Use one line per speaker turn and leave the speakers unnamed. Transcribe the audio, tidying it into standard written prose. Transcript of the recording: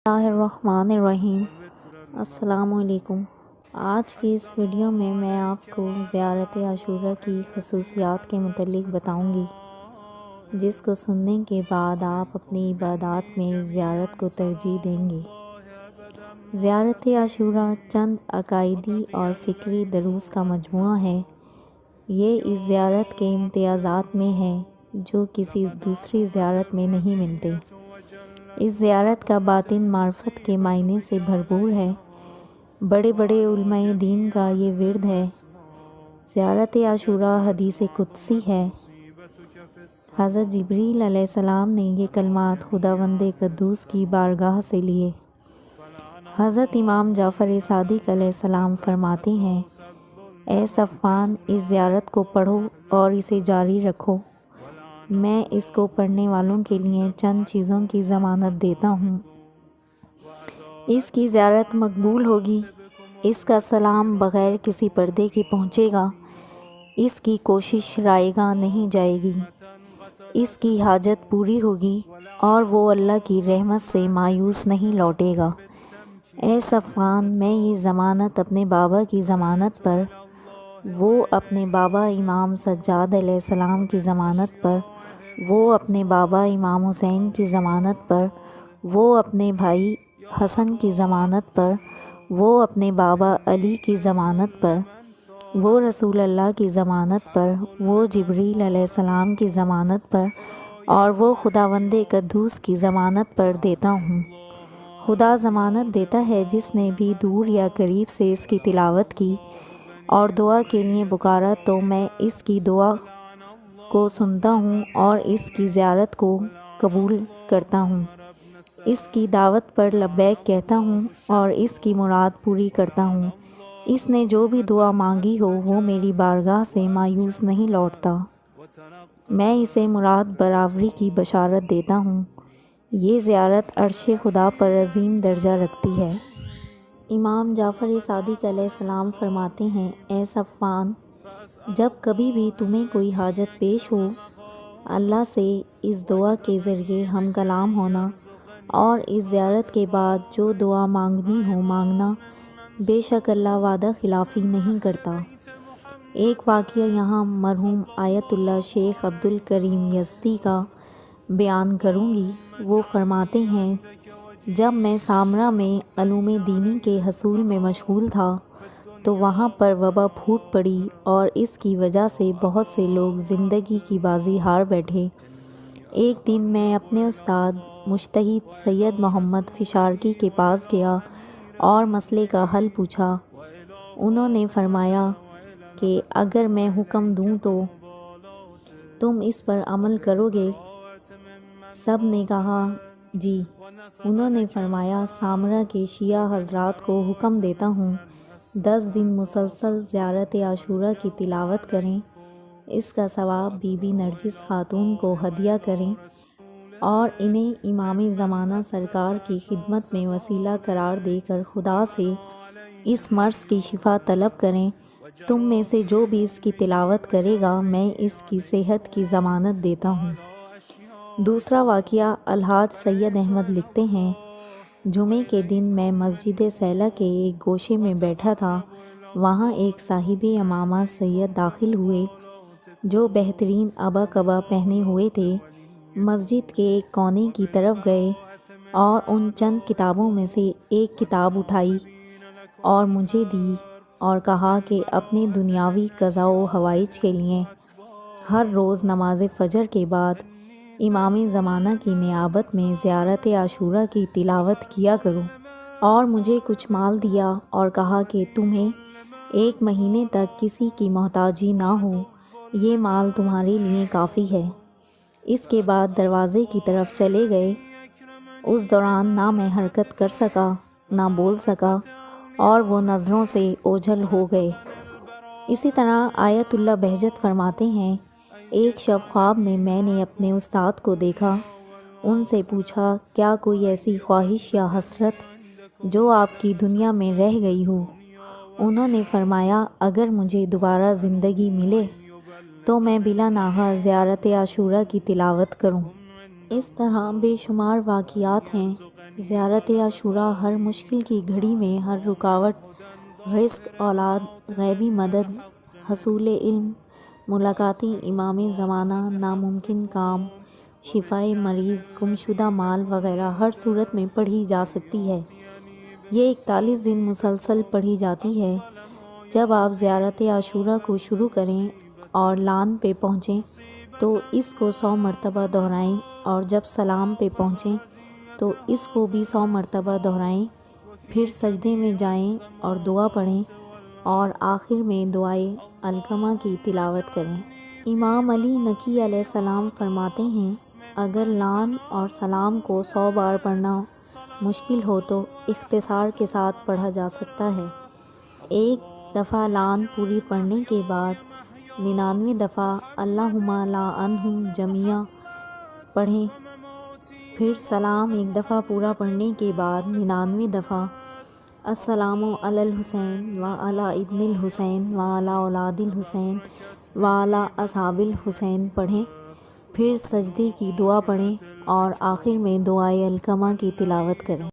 اللہ الرحمن الرحیم۔ السلام علیکم۔ آج کی اس ویڈیو میں آپ کو زیارت عاشوراء کی خصوصیات کے متعلق بتاؤں گی، جس کو سننے کے بعد آپ اپنی عبادات میں زیارت کو ترجیح دیں گے۔ زیارت عاشوراء چند عقائدی اور فکری دروس کا مجموعہ ہے۔ یہ اس زیارت کے امتیازات میں ہے جو کسی دوسری زیارت میں نہیں ملتے۔ اس زیارت کا باطن معرفت کے معنی سے بھرپور ہے۔ بڑے بڑے علماء دین کا یہ ورد ہے۔ زیارت عاشوراء حدیث قدسی ہے۔ حضرت جبریل علیہ السلام نے یہ کلمات خداوند قدوس کی بارگاہ سے لیے۔ حضرت امام جعفر صادق علیہ السلام فرماتے ہیں، اے صفوان، اس زیارت کو پڑھو اور اسے جاری رکھو۔ میں اس کو پڑھنے والوں کے لیے چند چیزوں کی ضمانت دیتا ہوں۔ اس کی زیارت مقبول ہوگی، اس کا سلام بغیر کسی پردے کے پہنچے گا، اس کی کوشش رائے گاہ نہیں جائے گی، اس کی حاجت پوری ہوگی اور وہ اللہ کی رحمت سے مایوس نہیں لوٹے گا۔ اے صفوان، میں یہ ضمانت اپنے بابا کی ضمانت پر، وہ اپنے بابا امام سجاد علیہ السلام کی ضمانت پر، وہ اپنے بابا امام حسین کی ضمانت پر، وہ اپنے بھائی حسن کی ضمانت پر، وہ اپنے بابا علی کی ضمانت پر، وہ رسول اللہ کی ضمانت پر، وہ جبریل علیہ السلام کی ضمانت پر اور وہ خداوند قدوس کی ضمانت پر دیتا ہوں۔ خدا ضمانت دیتا ہے، جس نے بھی دور یا قریب سے اس کی تلاوت کی اور دعا کے لیے پکارا تو میں اس کی دعا کو سنتا ہوں اور اس کی زیارت کو قبول کرتا ہوں، اس کی دعوت پر لبیک کہتا ہوں اور اس کی مراد پوری کرتا ہوں۔ اس نے جو بھی دعا مانگی ہو وہ میری بارگاہ سے مایوس نہیں لوٹتا۔ میں اسے مراد برابری کی بشارت دیتا ہوں۔ یہ زیارت عرش خدا پر عظیم درجہ رکھتی ہے۔ امام جعفر صادق علیہ السلام فرماتے ہیں، اے صفوان، جب کبھی بھی تمہیں کوئی حاجت پیش ہو، اللہ سے اس دعا کے ذریعے ہم کلام ہونا اور اس زیارت کے بعد جو دعا مانگنی ہو مانگنا، بے شک اللہ وعدہ خلافی نہیں کرتا۔ ایک واقعہ یہاں مرحوم آیت اللہ شیخ عبدالکریم یزدی کا بیان کروں گی۔ وہ فرماتے ہیں، جب میں سامرا میں علوم دینی کے حصول میں مشغول تھا تو وہاں پر وبا پھوٹ پڑی اور اس کی وجہ سے بہت سے لوگ زندگی کی بازی ہار بیٹھے۔ ایک دن میں اپنے استاد مجتہد سید محمد فشارقی کے پاس گیا اور مسئلے کا حل پوچھا۔ انہوں نے فرمایا کہ اگر میں حکم دوں تو تم اس پر عمل کرو گے؟ سب نے کہا جی۔ انہوں نے فرمایا، سامرا کے شیعہ حضرات کو حکم دیتا ہوں 10 دن مسلسل زیارت عاشوراء کی تلاوت کریں، اس کا ثواب بی بی نرجس خاتون کو ہدیہ کریں اور انہیں امام زمانہ سرکار کی خدمت میں وسیلہ قرار دے کر خدا سے اس مرض کی شفا طلب کریں۔ تم میں سے جو بھی اس کی تلاوت کرے گا میں اس کی صحت کی ضمانت دیتا ہوں۔ دوسرا واقعہ الحاج سید احمد لکھتے ہیں، جمعے کے دن میں مسجد سیلہ کے ایک گوشے میں بیٹھا تھا۔ وہاں ایک صاحب عمامہ سید داخل ہوئے جو بہترین عبا قبا پہنے ہوئے تھے۔ مسجد کے ایک کونے کی طرف گئے اور ان چند کتابوں میں سے ایک کتاب اٹھائی اور مجھے دی اور کہا کہ اپنے دنیاوی قضاء و حوائج کے لیے ہر روز نماز فجر کے بعد امام زمانہ کی نیابت میں زیارت عاشوراء کی تلاوت کیا کرو، اور مجھے کچھ مال دیا اور کہا کہ تمہیں 1 مہینے تک کسی کی محتاجی نہ ہو، یہ مال تمہارے لیے کافی ہے۔ اس کے بعد دروازے کی طرف چلے گئے۔ اس دوران نہ میں حرکت کر سکا نہ بول سکا اور وہ نظروں سے اوجھل ہو گئے۔ اسی طرح آیت اللہ بہجت فرماتے ہیں، ایک شب خواب میں نے اپنے استاد کو دیکھا۔ ان سے پوچھا، کیا کوئی ایسی خواہش یا حسرت جو آپ کی دنیا میں رہ گئی ہو؟ انہوں نے فرمایا، اگر مجھے دوبارہ زندگی ملے تو میں بلا ناغہ زیارت عاشوراء کی تلاوت کروں۔ اس طرح بے شمار واقعات ہیں زیارت عاشوراء ہر مشکل کی گھڑی میں، ہر رکاوٹ، رزق، اولاد، غیبی مدد، حصول علم، ملاقاتی امام زمانہ، ناممکن کام، شفائے مریض، گمشدہ مال وغیرہ ہر صورت میں پڑھی جا سکتی ہے۔ یہ 41 دن مسلسل پڑھی جاتی ہے۔ جب آپ زیارت عاشوراء کو شروع کریں اور لان پہ پہنچیں تو اس کو 100 مرتبہ دہرائیں، اور جب سلام پہ پہنچیں تو اس کو بھی 100 مرتبہ دہرائیں۔ پھر سجدے میں جائیں اور دعا پڑھیں، اور آخر میں دعائے علقمہ کی تلاوت کریں۔ امام علی نقی علیہ السلام فرماتے ہیں، اگر لان اور سلام کو 100 بار پڑھنا مشکل ہو تو اختصار کے ساتھ پڑھا جا سکتا ہے۔ ایک دفعہ لان پوری پڑھنے کے بعد 99 دفعہ اللہم لعنہم جمیعا پڑھیں۔ پھر سلام ایک دفعہ پورا پڑھنے کے بعد 99 دفعہ السلام علی الحسین وعلی ابن الحسین وعلی اولاد الحسین وعلی اصحاب الحسین پڑھیں۔ پھر سجدے کی دعا پڑھیں اور آخر میں دعائے علقمہ کی تلاوت کریں۔